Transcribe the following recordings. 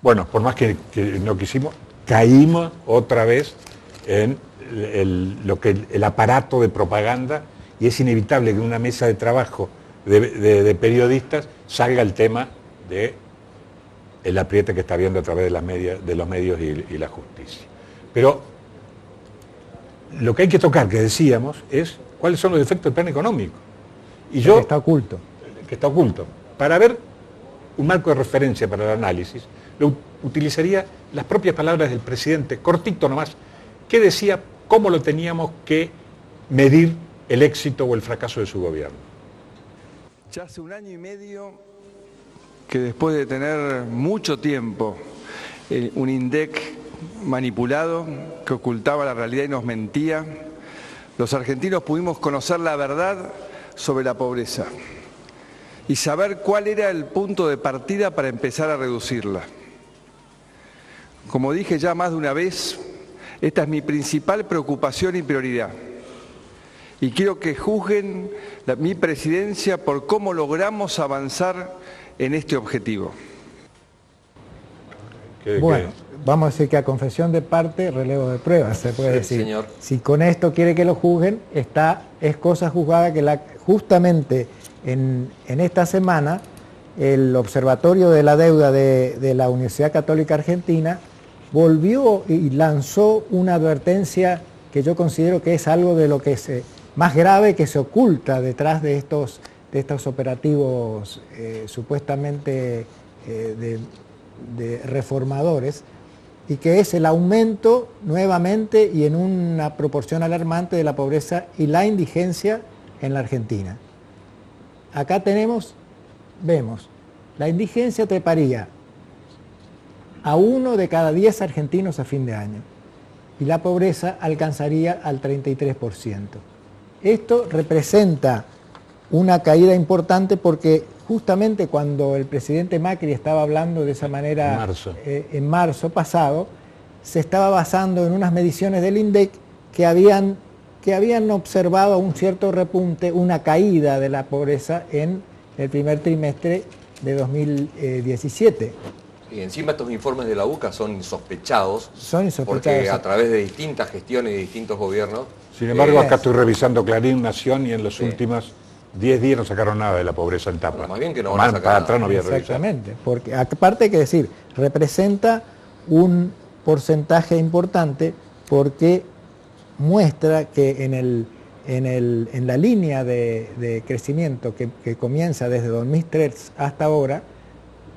Bueno, por más que no quisimos, caímos otra vez en el aparato de propaganda, y es inevitable que en una mesa de trabajo de periodistas salga el tema de el apriete que está habiendo a través de los medios y la justicia. Pero lo que hay que tocar, que decíamos, es cuáles son los efectos del plan económico. Y que está oculto. Que está oculto. Para ver un marco de referencia para el análisis, utilizaría las propias palabras del presidente, cortito nomás, que decía cómo lo teníamos que medir el éxito o el fracaso de su gobierno. Ya hace 1 año y medio que, después de tener mucho tiempo un INDEC manipulado que ocultaba la realidad y nos mentía, los argentinos pudimos conocer la verdad sobre la pobreza y saber cuál era el punto de partida para empezar a reducirla. Como dije ya más de una vez, esta es mi principal preocupación y prioridad. Y quiero que juzguen mi presidencia por cómo logramos avanzar en este objetivo. Bueno, vamos a decir que a confesión de parte, relevo de pruebas, se puede decir. Señor. Si con esto quiere que lo juzguen, es cosa juzgada que justamente en esta semana el Observatorio de la Deuda de la Universidad Católica Argentina volvió y lanzó una advertencia que yo considero que es algo de lo que más grave que se oculta detrás de estos operativos supuestamente de reformadores, y que es el aumento nuevamente y en una proporción alarmante de la pobreza y la indigencia en la Argentina. Acá vemos, la indigencia treparía a 1 de cada 10 argentinos a fin de año y la pobreza alcanzaría al 33%. Esto representa una caída importante porque justamente cuando el presidente Macri estaba hablando de esa manera en marzo pasado, se estaba basando en unas mediciones del INDEC que habían observado un cierto repunte, una caída de la pobreza en el primer trimestre de 2017. Y encima estos informes de la UCA son insospechados. Porque a través de distintas gestiones y distintos gobiernos. Sin embargo, acá estoy revisando Clarín, Nación, y en los últimos 10 días no sacaron nada de la pobreza en tapa. Bueno, más bien que no van a sacar para atrás no había Exactamente, porque aparte hay que decir, representa un porcentaje importante porque muestra que en la línea de crecimiento que comienza desde 2003 hasta ahora,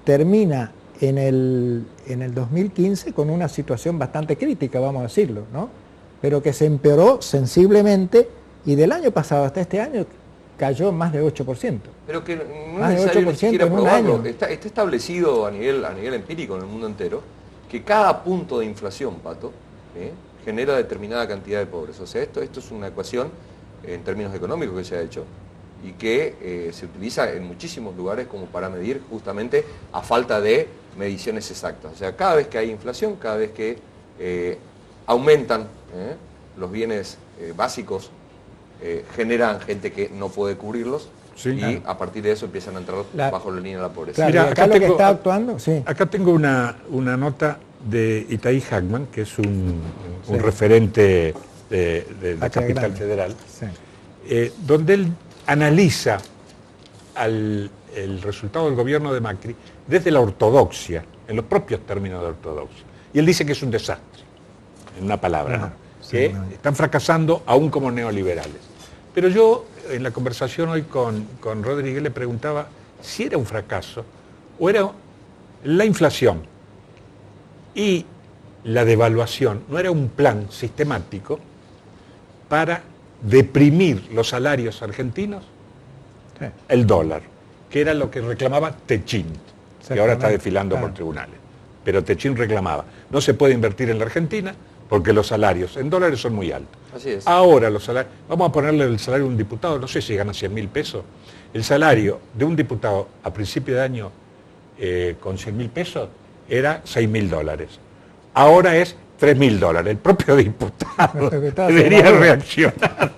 termina en el 2015 con una situación bastante crítica, vamos a decirlo, ¿no? Pero que se empeoró sensiblemente y del año pasado hasta este año cayó más de 8%. Pero que no más es de necesario 8% ni siquiera en un probarlo. año. Está establecido a nivel empírico en el mundo entero que cada punto de inflación, Pato, genera determinada cantidad de pobres. O sea, esto es una ecuación en términos económicos que se ha hecho y que se utiliza en muchísimos lugares como para medir justamente a falta de mediciones exactas. O sea, cada vez que hay inflación, cada vez que aumentan los bienes básicos, generan gente que no puede cubrirlos, y a partir de eso empiezan a entrar bajo la línea de la pobreza. Claro, mira, acá lo que está actuando, sí. Acá tengo una nota de Itaí Hackman, que es un referente de la Capital Federal, donde él analiza el resultado del gobierno de Macri desde la ortodoxia, en los propios términos de ortodoxia. Y él dice que es un desastre, en una palabra, ¿no? Que están fracasando aún como neoliberales. Pero yo, en la conversación hoy con Rodríguez, le preguntaba si era un fracaso o era la inflación y la devaluación, no era un plan sistemático para deprimir los salarios argentinos, el dólar, que era lo que reclamaba Techín, que ahora está desfilando por tribunales. Pero Techín reclamaba, no se puede invertir en la Argentina porque los salarios en dólares son muy altos. Así es. Ahora los salarios, vamos a ponerle el salario de un diputado, no sé si gana 100.000 pesos, el salario de un diputado a principio de año con 100.000 pesos era $6.000. Ahora es $3.000. El propio diputado debería reaccionar.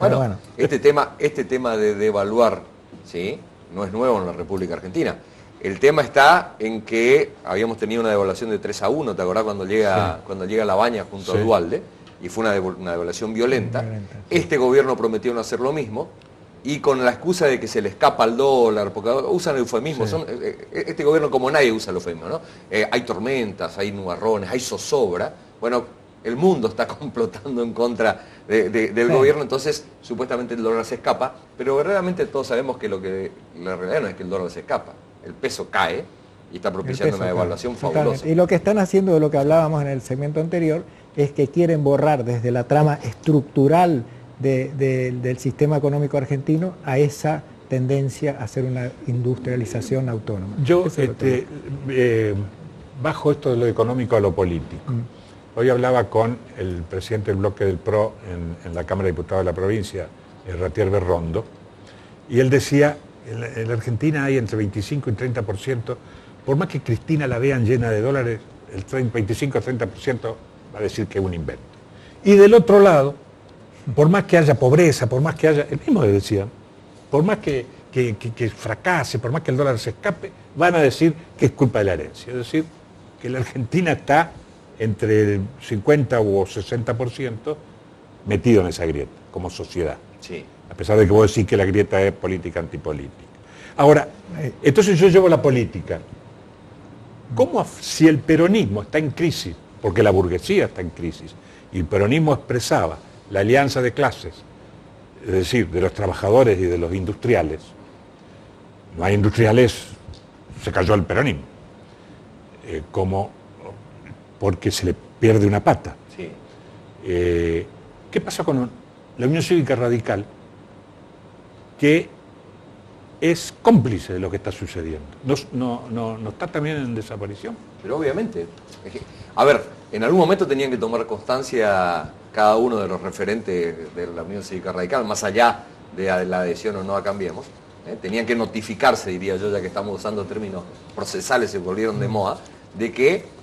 Bueno, este tema de devaluar, ¿sí?, no es nuevo en la República Argentina. El tema está en que habíamos tenido una devaluación de 3-1, ¿te acordás cuando llega Labaña junto a Duhalde? Y fue una devaluación violenta. Este gobierno prometió no hacer lo mismo, y con la excusa de que se le escapa al dólar, porque usan eufemismos, este gobierno como nadie usa el eufemismo, ¿no? Hay tormentas, hay nubarrones, hay zozobra. Bueno, el mundo está complotando en contra del gobierno, entonces supuestamente el dólar se escapa, pero verdaderamente todos sabemos que la realidad no es que el dólar se escapa. El peso cae y está propiciando una devaluación fabulosa. Y lo que están haciendo, de lo que hablábamos en el segmento anterior, es que quieren borrar desde la trama estructural del sistema económico argentino a esa tendencia a hacer una industrialización autónoma. Yo bajo esto de lo económico a lo político. Hoy hablaba con el presidente del bloque del PRO en la Cámara de Diputados de la provincia, Ratier Berrondo, y él decía: en la Argentina hay entre 25 y 30%, por más que Cristina la vean llena de dólares, el 25-30% va a decir que es un invento. Y del otro lado, por más que haya pobreza, por más que haya, el mismo le decía, por más que fracase, por más que el dólar se escape, van a decir que es culpa de la herencia. Es decir, que la Argentina está entre el 50 o 60% metido en esa grieta, como sociedad. Sí. A pesar de que vos decís que la grieta es política antipolítica. Ahora, entonces yo llevo la política. ¿Cómo si el peronismo está en crisis, porque la burguesía está en crisis, y el peronismo expresaba la alianza de clases, es decir, de los trabajadores y de los industriales? No hay industriales, se cayó el peronismo, como porque se le pierde una pata. Sí. ¿Qué pasa con la Unión Cívica Radical, que es cómplice de lo que está sucediendo? ¿No está también en desaparición? Pero obviamente. A ver, en algún momento tenían que tomar constancia cada uno de los referentes de la Unión Cívica Radical, más allá de la adhesión o no a Cambiemos. Tenían que notificarse, diría yo, ya que estamos usando términos procesales, se volvieron de moda, de que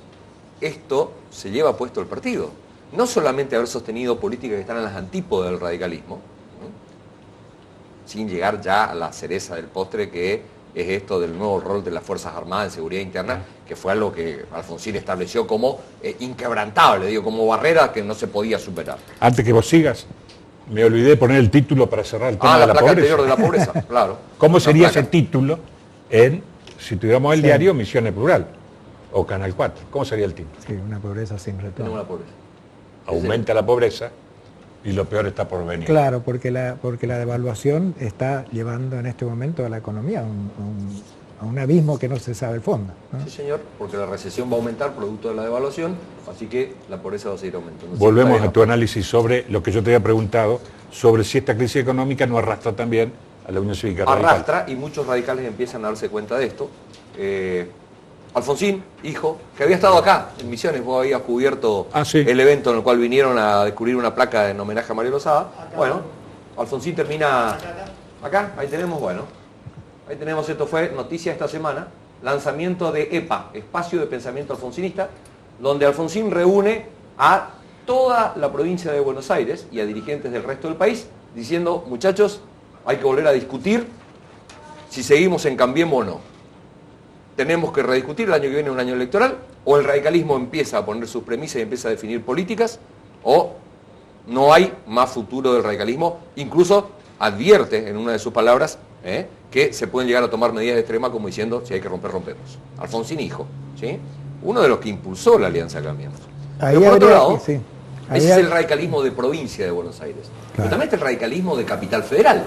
esto se lleva puesto el partido. No solamente haber sostenido políticas que están en las antípodas del radicalismo, sin llegar ya a la cereza del postre, que es esto del nuevo rol de las Fuerzas Armadas en seguridad interna, que fue algo que Alfonsín estableció como inquebrantable, digo, como barrera que no se podía superar. Antes que vos sigas, me olvidé de poner el título para cerrar el tema de la placa pobreza. anterior de la pobreza, claro. ¿Cómo sería ese título si tuviéramos el diario Misiones Plural o Canal 4? ¿Cómo sería el título? Sí, una pobreza sin retorno. Tenemos la pobreza. Aumenta la pobreza y lo peor está por venir. Claro, porque la devaluación está llevando en este momento a la economía a un abismo que no se sabe el fondo, ¿no? Sí, señor, porque la recesión va a aumentar producto de la devaluación, así que la pobreza va a seguir aumentando. Volvemos a tu análisis sobre lo que yo te había preguntado, sobre si esta crisis económica no arrastra también a la Unión Cívica Radical. Arrastra, y muchos radicales empiezan a darse cuenta de esto. Alfonsín, hijo, que había estado acá en Misiones, vos habías cubierto el evento en el cual vinieron a descubrir una placa en homenaje a Mario Lozada. Bueno, Alfonsín termina acá, ahí tenemos, ahí tenemos, esto fue noticia esta semana, lanzamiento de EPA, Espacio de Pensamiento Alfonsinista, donde Alfonsín reúne a toda la provincia de Buenos Aires y a dirigentes del resto del país, diciendo: muchachos, hay que volver a discutir si seguimos en Cambiemos o no. Tenemos que rediscutir, el año que viene es un año electoral, o el radicalismo empieza a poner sus premisas y empieza a definir políticas, o no hay más futuro del radicalismo. Incluso advierte en una de sus palabras que se pueden llegar a tomar medidas extremas, como diciendo: si hay que romper, rompemos. Alfonsín, hijo, ¿sí? Uno de los que impulsó la Alianza Cambiemos. Pero por otro lado, ese es el radicalismo de provincia de Buenos Aires. Claro. Pero también está el radicalismo de Capital Federal,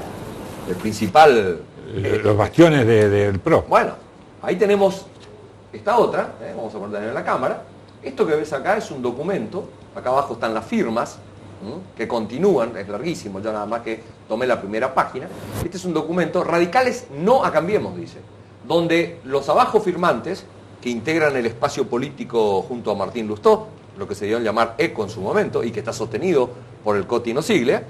el principal... los bastiones del PRO. Bueno, ahí tenemos esta otra, vamos a ponerla en la cámara. Esto que ves acá es un documento, acá abajo están las firmas, que continúan, es larguísimo, yo nada más que tomé la primera página. Este es un documento, Radicales no a Cambiemos, dice, donde los abajo firmantes, que integran el espacio político junto a Martín Lustó, lo que se dio a llamar ECO en su momento, y que está sostenido por el Coti Siglia,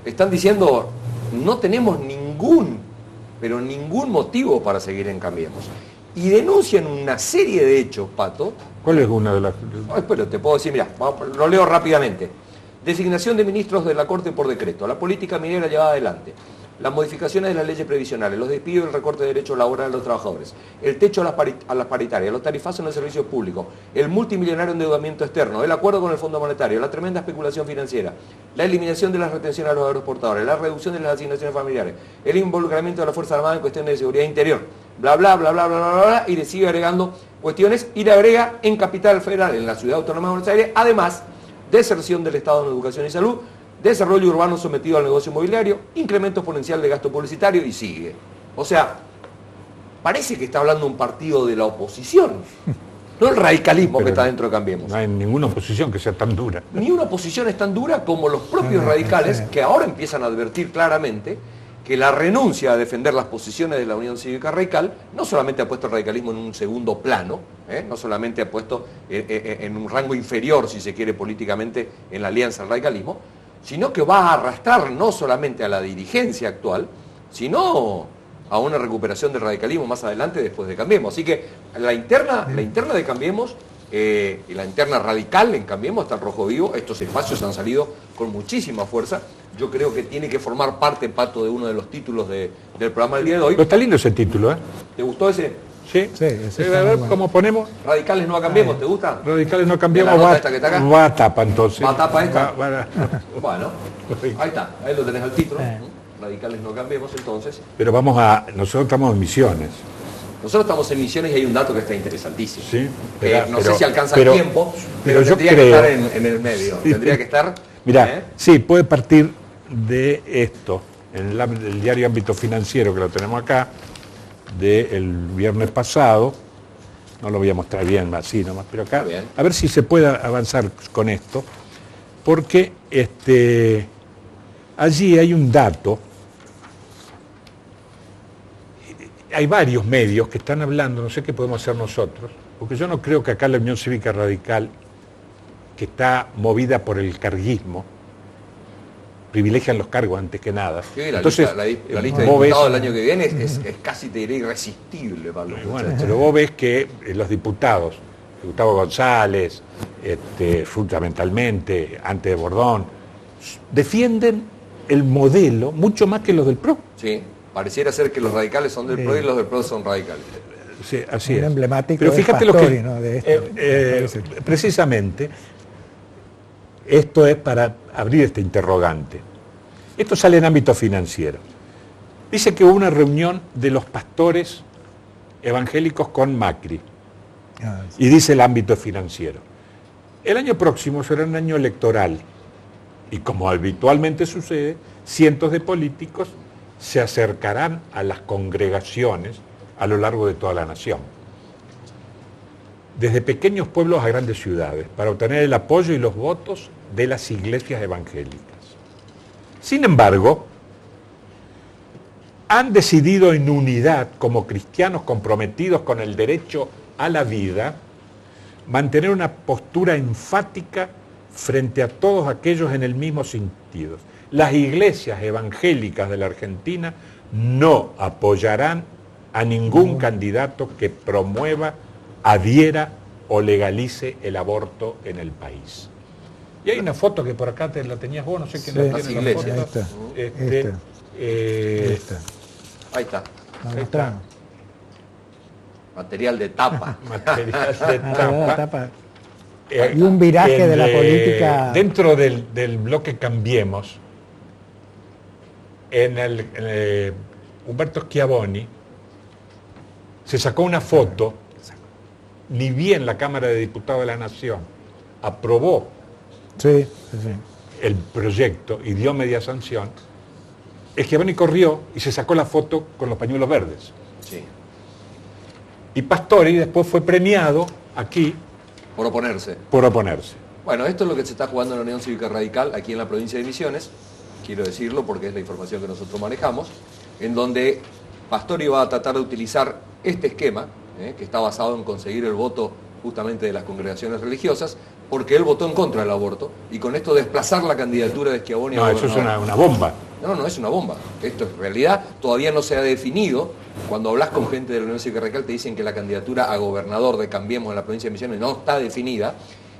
están diciendo: no tenemos ningún motivo para seguir en Cambiemos. Y denuncian una serie de hechos, Pato. ¿Cuál es una de las...? Pero te puedo decir, mira, lo leo rápidamente. Designación de ministros de la Corte por decreto, la política minera llevada adelante, las modificaciones de las leyes previsionales, los despidos y el recorte de derechos laborales de los trabajadores, el techo a las paritarias, los tarifazos en los servicios públicos, el multimillonario endeudamiento externo, el acuerdo con el Fondo Monetario, la tremenda especulación financiera, la eliminación de las retenciones a los agroexportadores, la reducción de las asignaciones familiares, el involucramiento de la Fuerza Armada en cuestiones de seguridad interior, bla, bla, bla, bla, bla, bla, bla, y le sigue agregando cuestiones y le agrega en Capital Federal, en la Ciudad Autónoma de Buenos Aires, además, deserción del Estado en educación y salud, desarrollo urbano sometido al negocio inmobiliario, incremento exponencial de gasto publicitario y sigue. O sea, parece que está hablando un partido de la oposición, no el radicalismo que está dentro de Cambiemos. No hay ninguna oposición que sea tan dura. Ni una oposición es tan dura como los propios radicales que ahora empiezan a advertir claramente que la renuncia a defender las posiciones de la Unión Cívica Radical no solamente ha puesto el radicalismo en un segundo plano, no solamente ha puesto en un rango inferior, si se quiere políticamente, en la alianza al radicalismo, sino que va a arrastrar no solamente a la dirigencia actual, sino a una recuperación del radicalismo más adelante después de Cambiemos. Así que la interna de Cambiemos y la interna radical en Cambiemos está en rojo vivo. Estos espacios han salido con muchísima fuerza. Yo creo que tiene que formar parte, Pato, de uno de los títulos del programa del día de hoy. Pero está lindo ese título, ¿eh? ¿Te gustó ese? Sí. A ver cómo ponemos. Radicales no Cambiemos, ¿te gusta? Radicales no Cambiemos, va a tapa entonces. ¿Va a tapa esta? Bueno, ahí está, ahí lo tenés al título. Radicales no Cambiemos entonces. Pero nosotros estamos en Misiones. Nosotros estamos en Misiones y hay un dato que está interesantísimo. Sí, no sé si alcanza el tiempo, pero yo tendría que estar en el medio. Sí. Tendría que estar... Mirá, sí, puede partir de esto, en el diario Ámbito Financiero, que lo tenemos acá, del viernes pasado. No lo voy a mostrar bien así nomás, pero acá, a ver si se puede avanzar con esto, porque allí hay un dato. Hay varios medios que están hablando, no sé qué podemos hacer nosotros, porque yo no creo que acá la Unión Cívica Radical, que está movida por el carguismo, privilegian los cargos antes que nada. Sí, entonces, la lista de diputados del año que viene es casi, te diré, irresistible para los muchachos. Pero vos ves que los diputados, Gustavo González, fundamentalmente, antes de Bordón, defienden el modelo mucho más que los del PRO. Sí. Pareciera ser que los radicales son del PRO y los del PRO son radicales. Sí, así es. Emblemático. Pero fíjate Pastori, lo que... precisamente, esto es para abrir este interrogante. Esto sale en Ámbito Financiero. Dice que hubo una reunión de los pastores evangélicos con Macri. Y dice el Ámbito Financiero. El año próximo será un año electoral. Y como habitualmente sucede, cientos de políticos se acercarán a las congregaciones a lo largo de toda la nación, desde pequeños pueblos a grandes ciudades, para obtener el apoyo y los votos de las iglesias evangélicas. Sin embargo, han decidido en unidad, como cristianos comprometidos con el derecho a la vida, mantener una postura enfática frente a todos aquellos en el mismo sentido. Las iglesias evangélicas de la Argentina no apoyarán a ningún candidato que promueva, adhiera o legalice el aborto en el país. Y hay una foto que por acá la tenías vos, no sé quién la tiene la foto. Ahí está. Material de tapa. Material de tapa. Y un viraje de la política. Dentro del bloque Cambiemos, Humberto Schiavoni se sacó una foto, ni bien la Cámara de Diputados de la Nación aprobó el proyecto y dio media sanción, Schiavoni corrió y se sacó la foto con los pañuelos verdes. Sí. Y Pastori después fue premiado aquí por oponerse. Bueno, esto es lo que se está jugando en la Unión Cívica Radical aquí en la provincia de Misiones, quiero decirlo porque es la información que nosotros manejamos, en donde Pastori va a tratar de utilizar este esquema, que está basado en conseguir el voto justamente de las congregaciones religiosas, porque él votó en contra del aborto, y con esto desplazar la candidatura de Schiavoni a gobernador. No, eso es una bomba. No es una bomba. Esto en realidad todavía no se ha definido. Cuando hablas con gente de la Unión Cívica Radical te dicen que la candidatura a gobernador de Cambiemos en la provincia de Misiones no está definida.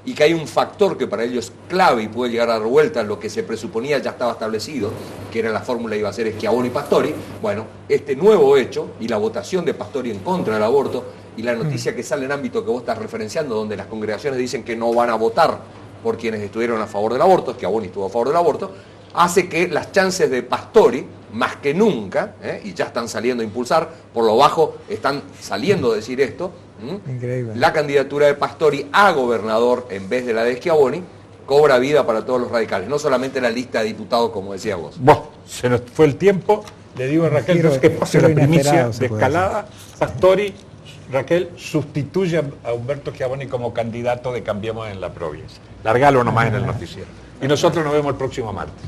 y que hay un factor que para ellos es clave y puede llegar a dar vuelta a lo que se presuponía ya estaba establecido, que era la fórmula iba a ser Schiavone y Pastori. Bueno, este nuevo hecho y la votación de Pastori en contra del aborto y la noticia que sale en ámbito que vos estás referenciando, donde las congregaciones dicen que no van a votar por quienes estuvieron a favor del aborto, Schiavone estuvo a favor del aborto, hace que las chances de Pastori, más que nunca, y ya están saliendo a impulsar, por lo bajo están saliendo a decir esto, Increíble. La candidatura de Pastori a gobernador en vez de la de Schiavone cobra vida para todos los radicales, no solamente la lista de diputados, como decía vos. Se nos fue el tiempo, le digo a Raquel entonces que pase la primicia de escalada. Pastori, Raquel, sustituye a Humberto Schiavone como candidato de Cambiemos en la provincia. Largalo nomás en el noticiero. Y nosotros nos vemos el próximo martes.